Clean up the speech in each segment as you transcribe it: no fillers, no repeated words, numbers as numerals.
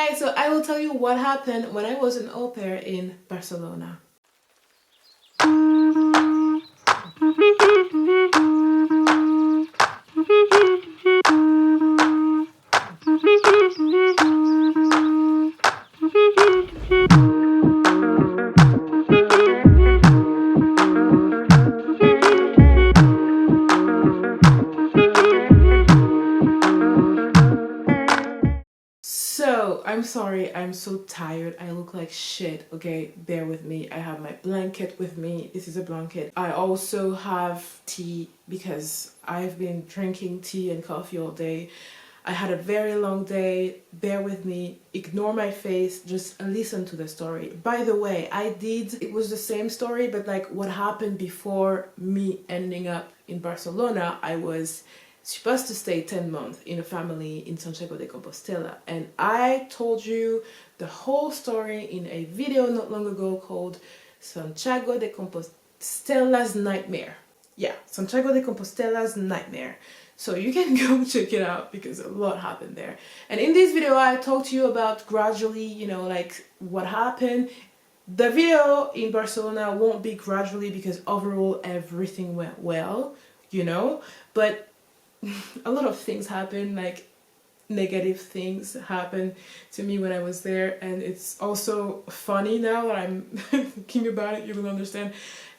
Hi, so I will tell you what happened when I was an au pair in Barcelona. So, I'm sorry, I'm so tired. I look like shit, okay? Bear with me. I have my blanket with me. This is a blanket. I also have tea because I've been drinking tea and coffee all day. I had a very long day. Bear with me. Ignore my face. Just listen to the story. By the way, it was the same story, but like what happened before me ending up in Barcelona, I was supposed to stay 10 months in a family in Santiago de Compostela, and I told you the whole story in a video not long ago called Santiago de Compostela's Nightmare. Yeah, Santiago de Compostela's Nightmare. So you can go check it out because a lot happened there. And in this video I talked to you about gradually, like what happened. The video in Barcelona won't be gradually because overall everything went well, but a lot of things happened, like negative things happened to me when I was there, and it's also funny now that I'm thinking about it. You will understand.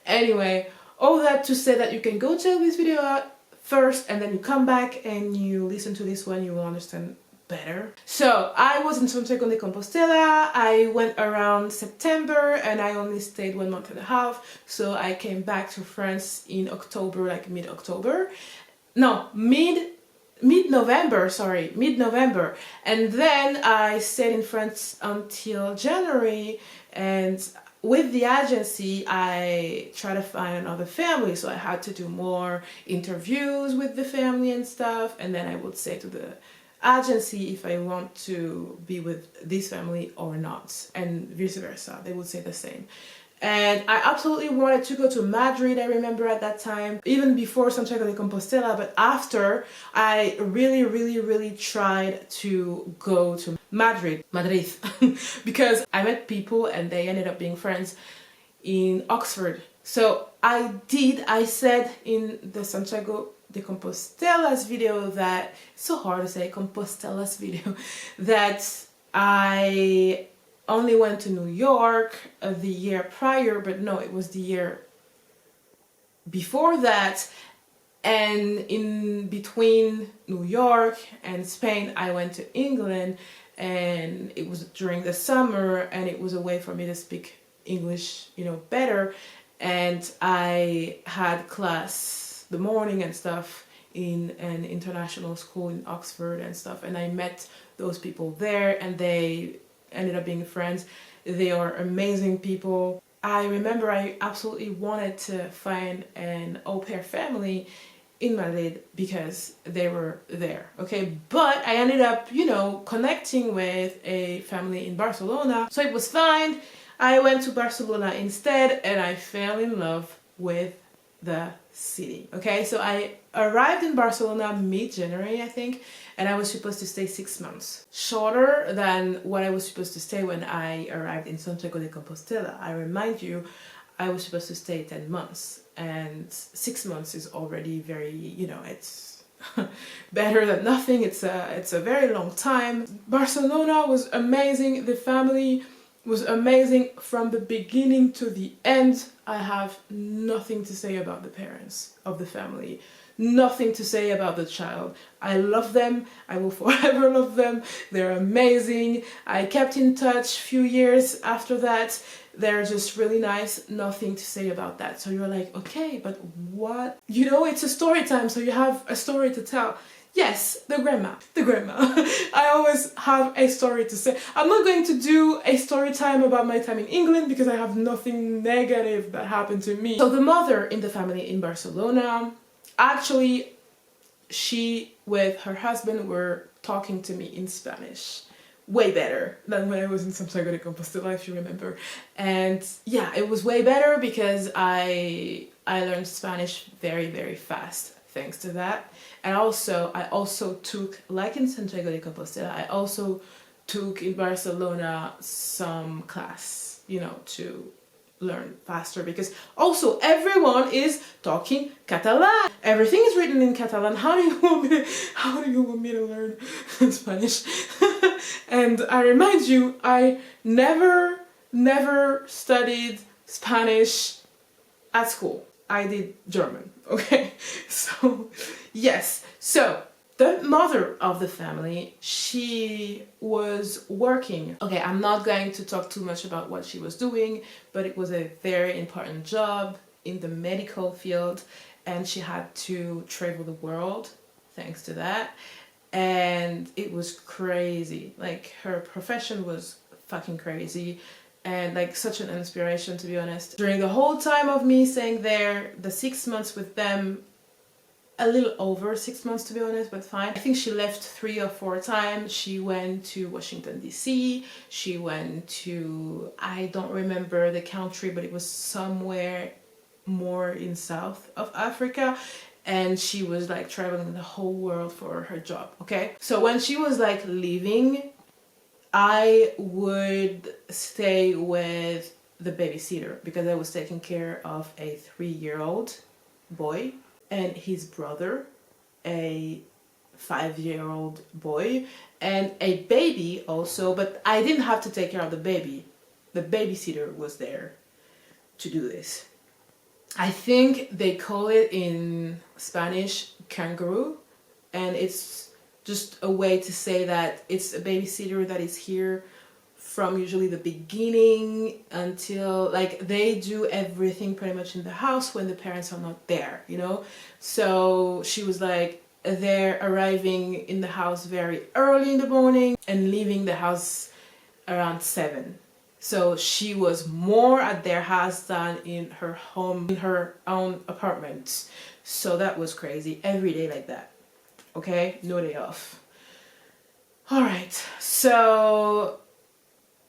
Anyway, all that to say that you can go check this video out first and then you come back and you listen to this one, you will understand better. So I was in Santiago de Compostela. I went around September and I only stayed 1.5 months, so I came back to France in October, like mid-October. No, mid-November, and then I stayed in France until January, and with the agency I tried to find another family, so I had to do more interviews with the family and stuff, and then I would say to the agency if I want to be with this family or not, and vice versa. They would say the same. And I absolutely wanted to go to Madrid, I remember at that time, even before Santiago de Compostela, but after I really tried to go to Madrid, because I met people and they ended up being friends in Oxford. So I said in the Santiago de Compostela's video that, it's so hard to say, Compostela's video, that I only went to New York the year prior, but no, it was the year before that, and in between New York and Spain I went to England, and it was during the summer and it was a way for me to speak English, better, and I had class the morning and stuff in an international school in Oxford and stuff, and I met those people there and they ended up being friends. They are amazing people. I remember I absolutely wanted to find an au pair family in Madrid because they were there, okay? But I ended up, connecting with a family in Barcelona, so it was fine. I went to Barcelona instead and I fell in love with the city, okay? So I arrived in Barcelona mid-January, I think, and I was supposed to stay 6 months. Shorter than what I was supposed to stay when I arrived in Santiago de Compostela. I remind you, I was supposed to stay 10 months, and 6 months is already very, it's better than nothing. It's a very long time. Barcelona was amazing. The family was amazing from the beginning to the end. I have nothing to say about the parents of the family, nothing to say about the child. I love them. I will forever love them. They're amazing. I kept in touch a few years after that. They're just really nice. Nothing to say about that. So you're like, okay, but what? It's a story time, so you have a story to tell. Yes, the grandma. I always have a story to say. I'm not going to do a story time about my time in England because I have nothing negative that happened to me. So the mother in the family in Barcelona, actually, she with her husband were talking to me in Spanish. Way better than when I was in Santiago de Compostela, if you remember. And yeah, it was way better because I learned Spanish very fast thanks to that. And I also took, like in Santiago de Compostela, I also took in Barcelona some class, you know, to learn faster, because also everyone is talking Catalan. Everything is written in Catalan. How do you want me to learn Spanish? And I remind you, I never studied Spanish at school. I did German, okay? So, yes. So, the mother of the family, she was working. Okay, I'm not going to talk too much about what she was doing, but it was a very important job in the medical field, and she had to travel the world thanks to that. And it was crazy. Like, her profession was fucking crazy, and like such an inspiration, to be honest. During the whole time of me staying there, the 6 months with them, a little over 6 months to be honest, but fine. I think she left 3 or 4 times. She went to Washington DC, she went to, I don't remember the country, but it was somewhere more in south of Africa, and she was like traveling the whole world for her job, okay? So when she was like leaving, I would stay with the babysitter because I was taking care of a 3-year-old boy and his brother, a 5-year-old boy, and a baby also, but I didn't have to take care of the baby. The babysitter was there to do this. I think they call it in Spanish kangaroo, and it's just a way to say that it's a babysitter that is here from usually the beginning until, like, they do everything pretty much in the house when the parents are not there, you know? So she was like, they're arriving in the house very early in the morning and leaving the house around 7. So she was more at their house than in her home, in her own apartment. So that was crazy. Every day like that. Okay? No day off. Alright, so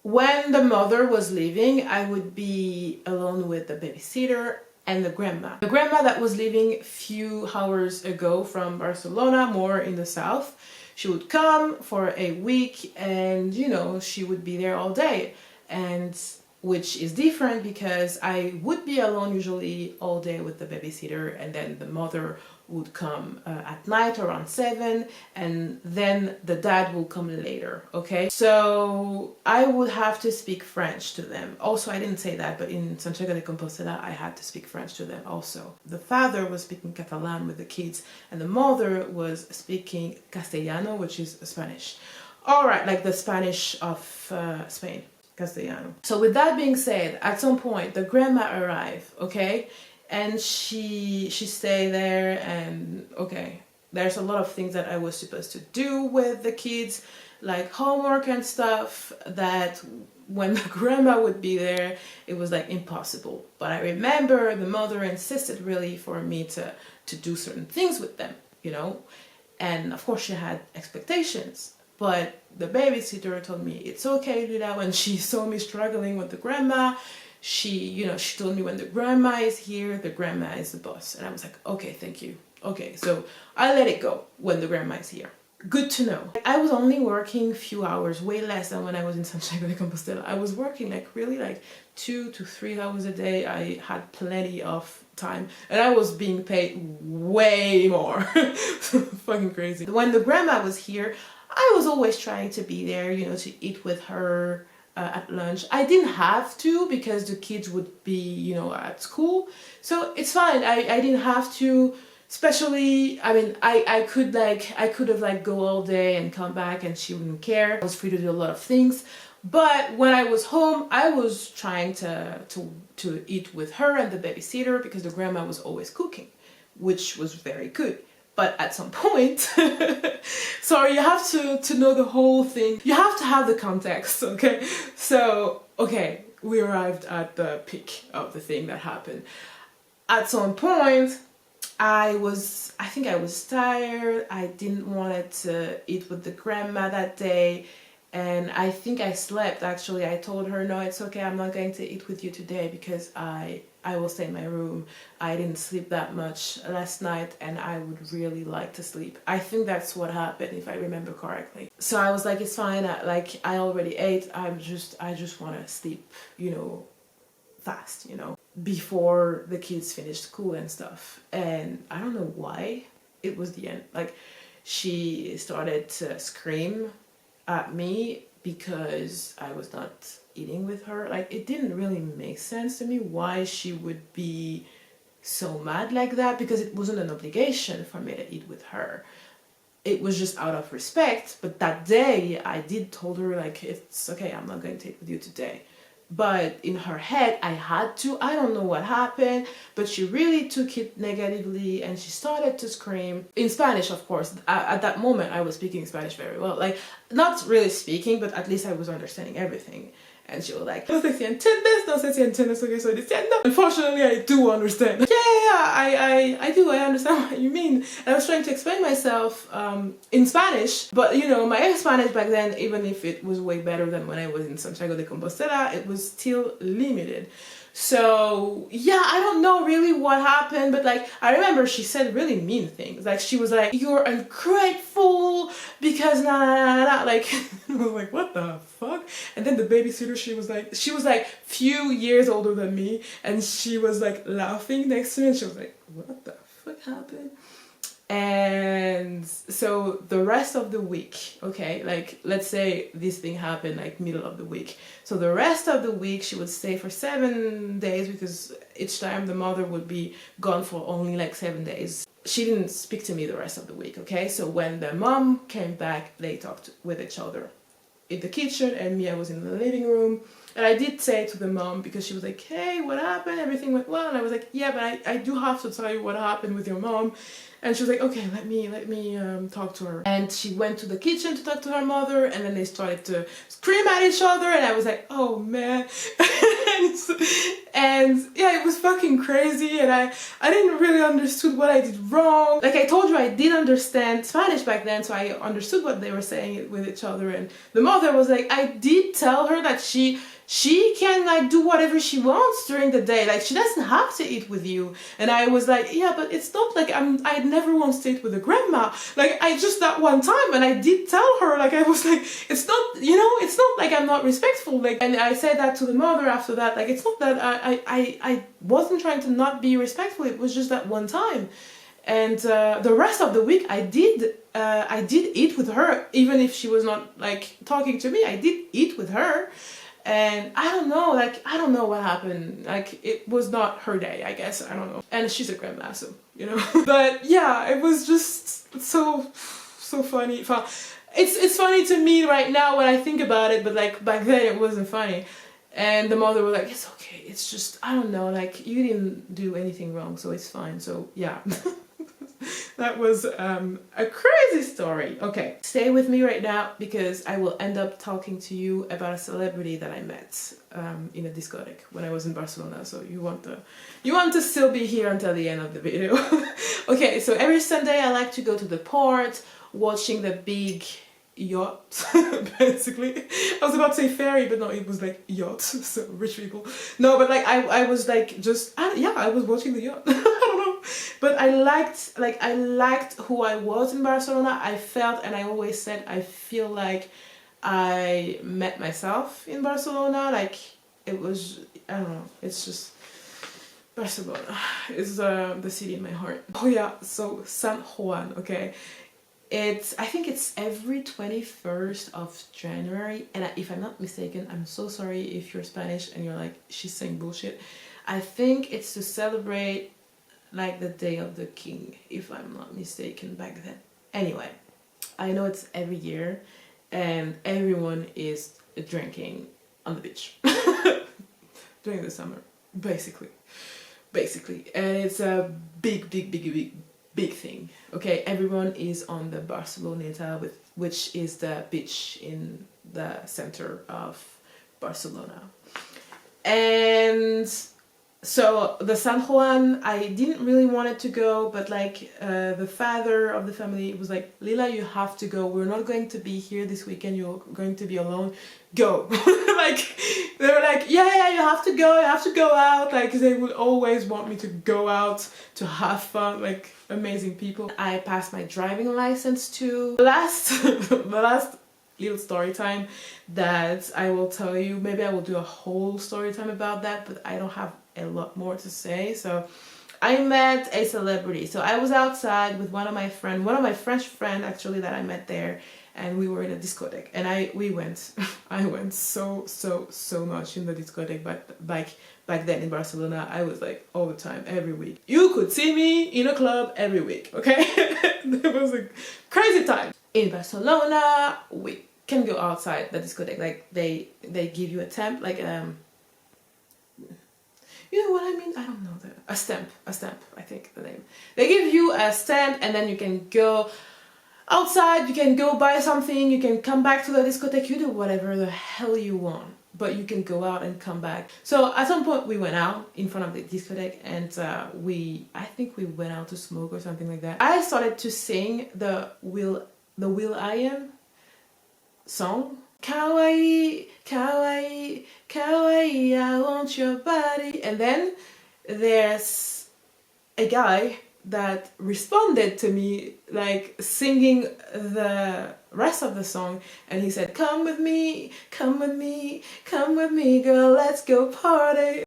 when the mother was leaving, I would be alone with the babysitter and the grandma. The grandma that was leaving a few hours ago from Barcelona, more in the south, she would come for a week and, you know, she would be there all day. And which is different because I would be alone usually all day with the babysitter, and then the mother would come at night around 7, and then the dad will come later, okay? So I would have to speak French to them. Also, I didn't say that, but in Santiago de Compostela, I had to speak French to them also. The father was speaking Catalan with the kids, and the mother was speaking Castellano, which is Spanish. All right, like the Spanish of Spain. Castellano. So with that being said, at some point the grandma arrived, okay, and she stayed there, and okay, there's a lot of things that I was supposed to do with the kids, like homework and stuff, that when the grandma would be there, it was like impossible. But I remember the mother insisted really for me to do certain things with them, you know, and of course she had expectations. But the babysitter told me it's okay to do that. When she saw me struggling with the grandma, she told me when the grandma is here, the grandma is the boss. And I was like, okay, thank you. Okay, so I let it go when the grandma is here. Good to know. I was only working a few hours, way less than when I was in Santiago de Compostela. I was working like really like 2 to 3 hours a day. I had plenty of time and I was being paid way more. Fucking crazy. When the grandma was here, I was always trying to be there, you know, to eat with her at lunch. I didn't have to because the kids would be, you know, at school. So it's fine. I didn't have to, especially, I mean, I could have like go all day and come back and she wouldn't care. I was free to do a lot of things. But when I was home, I was trying to eat with her and the babysitter because the grandma was always cooking, which was very good. But at some point, sorry, you have to know the whole thing. You have to have the context, okay? So, okay, we arrived at the peak of the thing that happened. At some point, I think I was tired. I didn't want to eat with the grandma that day. And I think I slept, actually. I told her, no, it's okay, I'm not going to eat with you today because I I will stay in my room. I didn't sleep that much last night and I would really like to sleep. I think that's what happened, if I remember correctly. So I was like, it's fine, I already ate, I just want to sleep, you know, fast, you know, before the kids finished school and stuff. And I don't know why, it was the end. Like, she started to scream at me because I was not eating with her. Like, it didn't really make sense to me why she would be so mad like that, because it wasn't an obligation for me to eat with her. It was just out of respect. But that day I did told her, like, it's okay, I'm not going to eat with you today. But in her head, I had to. I don't know what happened, but she really took it negatively and she started to scream in Spanish, of course. At that moment, I was speaking Spanish very well. Like, not really speaking, but at least I was understanding everything. And she was like, no sé si entiendes, no sé si entiendes lo que estoy diciendo. Unfortunately, I do understand. I do, I understand what you mean. And I was trying to explain myself in Spanish, but you know, my Spanish back then, even if it was way better than when I was in Santiago de Compostela, it was still limited. So yeah, I don't know really what happened, but like, I remember she said really mean things. Like, she was like, you're ungrateful because nah, nah, nah, nah. Like, I was like, what the fuck? And then the babysitter, she was like few years older than me, and she was like laughing next to me, and she was like, what the fuck happened? And so the rest of the week, okay, like, let's say this thing happened like middle of the week, so the rest of the week she would stay for 7 days, because each time the mother would be gone for only like 7 days. She didn't speak to me the rest of the week, okay? So when the mom came back, they talked with each other in the kitchen, and me, I was in the living room. And I did say to the mom, because she was like, hey, what happened? Everything went well. And I was like, yeah, but I do have to tell you what happened with your mom. And she was like, okay, let me talk to her. And she went to the kitchen to talk to her mother, and then they started to scream at each other, and I was like, oh man. and yeah, it was fucking crazy, and I didn't really understood what I did wrong. Like I told you, I did understand Spanish back then, so I understood what they were saying with each other. And the mother was like, I did tell her that she can like do whatever she wants during the day, like she doesn't have to eat with you. And I was like, yeah, but it's not like I never once stayed with a grandma, like I just that one time. And I did tell her, like I was like, it's not, you know, it's not like I'm not respectful, like. And I said that to the mother after that, like it's not that I wasn't trying to not be respectful, it was just that one time. And the rest of the week I did eat with her, even if she was not like talking to me. I did eat with her. And I don't know, like, I don't know what happened. Like, it was not her day, I guess. I don't know. And she's a grandma, so, you know. But yeah, it was just so funny. It's funny to me right now when I think about it, but like back then it wasn't funny. And the mother was like, it's okay, it's just, I don't know, like, you didn't do anything wrong, so it's fine. So yeah. That was a crazy story. Okay, stay with me right now, because I will end up talking to you about a celebrity that I met in a discotheque when I was in Barcelona. So you want to still be here until the end of the video. Okay, so every Sunday I like to go to the port, watching the big yacht, basically. I was about to say ferry, but no, it was like yacht, so rich people. No, but like I was like just, yeah, I was watching the yacht. I don't know. But I liked who I was in Barcelona. I felt, and I always said, I feel like I met myself in Barcelona. Like it was, I don't know, it's just, Barcelona is the city in my heart. Oh yeah, so San Juan, okay. I think it's every 21st of January, and if I'm not mistaken, I'm so sorry if you're Spanish and you're like, she's saying bullshit. I think it's to celebrate like the Day of the King, if I'm not mistaken, back then. Anyway, I know it's every year, and everyone is drinking on the beach during the summer, basically. And it's a big thing. Okay, everyone is on the Barceloneta, which is the beach in the center of Barcelona. And So the San Juan, I didn't really want it to go, but like the father of the family was like, Lila, you have to go. We're not going to be here this weekend. You're going to be alone. Go. Like they were like, yeah, you have to go. You have to go out. Like they would always want me to go out to have fun. Like amazing people. I passed my driving license too. The last little story time that I will tell you. Maybe I will do a whole story time about that, but I don't have a lot more to say. So I met a celebrity. So I was outside with one of my French friend actually that I met there, and we were in a discotheque, and we went I went so much in the discotheque, but back then in Barcelona I was like all the time, every week. You could see me in a club every week, okay? It was a crazy time. In Barcelona, we can go outside the discotheque, like they give you a temp, like you know what I mean? I don't know. A stamp, I think the name. They give you a stamp and then you can go outside, you can go buy something, you can come back to the discotheque, you do whatever the hell you want. But you can go out and come back. So at some point we went out in front of the discotheque and I think we went out to smoke or something like that. I started to sing the Will I Am song. Kawaii, kawaii, kawaii, I want your body. And then there's a guy that responded to me, like singing the rest of the song, and he said, come with me, come with me, come with me, girl, let's go party.